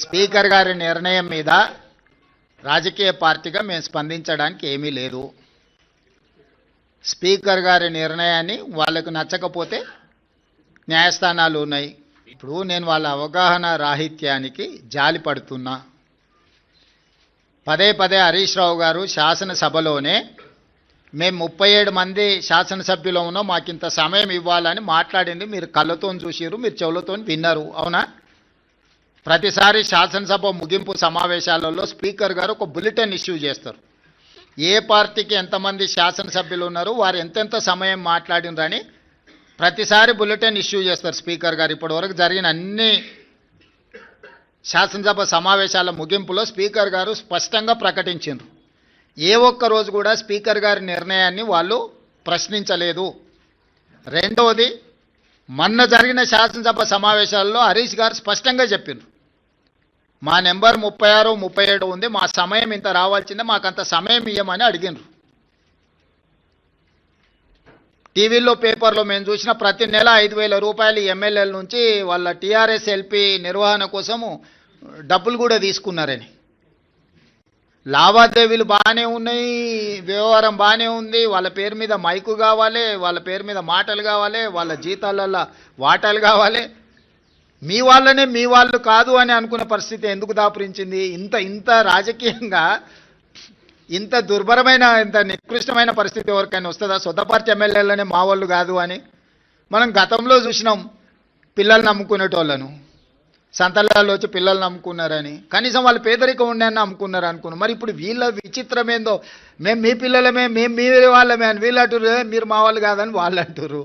Speaker గారి నిర్ణయం మీద రాజకీయ పార్టీగా మేము స్పందించడానికి ఏమీ లేదు. స్పీకర్ గారి నిర్ణయాన్ని వాళ్ళకు నచ్చకపోతే న్యాయస్థానాలు ఉన్నాయి. ఇప్పుడు నేను వాళ్ళ అవగాహన రాహిత్యానికి జాలి పడుతున్నా. పదే పదే హరీష్ రావు గారు శాసనసభలోనే మేము 37 మంది శాసనసభ్యులు ఉన్నాం, మాకింత సమయం ఇవ్వాలని మాట్లాడింది మీరు కళ్ళతో చూసిరు, మీరు చెవులతో విన్నారు, అవునా? ప్రతిసారి శాసనసభ ముగింపు సమావేశాలలో స్పీకర్ గారు ఒక బులెటిన్ ఇష్యూ చేస్తారు. ఏ పార్టీకి ఎంతమంది శాసనసభ్యులు ఉన్నారు, వారు ఎంతెంత సమయం మాట్లాడినరని ప్రతిసారి బులెటిన్ ఇష్యూ చేస్తారు స్పీకర్ గారు. ఇప్పటివరకు జరిగిన అన్ని శాసనసభ సమావేశాల ముగింపులో స్పీకర్ గారు స్పష్టంగా ప్రకటించారు. ఏ ఒక్క రోజు కూడా స్పీకర్ గారి నిర్ణయాన్ని వాళ్ళు ప్రశ్నించలేదు. రెండవది, మొన్న జరిగిన శాసనసభ సమావేశాల్లో హరీష్ గారు స్పష్టంగా చెప్పారు, మా నెంబర్ 36, 37 ఉంది, మా సమయం ఇంత రావాల్సిందే, మాకంత సమయం ఇవ్వమని అడిగినారు. టీవీలో పేపర్లో మేము చూసిన ప్రతి నెల 5,000 రూపాయలు ఎమ్మెల్యేల నుంచి వాళ్ళ టీఆర్ఎస్ ఎల్పీ నిర్వహణ కోసము డబ్బులు కూడా తీసుకున్నారని. లావాదేవీలు బాగానే ఉన్నాయి, వ్యవహారం బాగానే ఉంది, వాళ్ళ పేరు మీద మైకు కావాలి, వాళ్ళ పేరు మీద మాటలు కావాలి, వాళ్ళ జీతాలలో వాటాలు కావాలి. మీ వాళ్ళనే మీ వాళ్ళు కాదు అని అనుకున్న పరిస్థితి ఎందుకు దాపురించింది? ఇంత రాజకీయంగా ఇంత దుర్భరమైన ఇంత నికృష్టమైన పరిస్థితి ఎవరికైనా వస్తుందా? సొంత పార్టీ ఎమ్మెల్యేలనే మా వాళ్ళు కాదు అని. మనం గతంలో చూసినాం, పిల్లలు నమ్ముకునేటోళ్ళను సంతలాల్లో వచ్చి పిల్లలు నమ్ముకున్నారని, కనీసం వాళ్ళు పేదరికం ఉండని నమ్ముకున్నారు అనుకున్నాం. మరి ఇప్పుడు వీళ్ళ విచిత్రం ఏందో, మేము మీ పిల్లలమే, మేము మీ వాళ్ళమే అని వీళ్ళు అంటారు, మీరు మా వాళ్ళు కాదని వాళ్ళు అంటారు.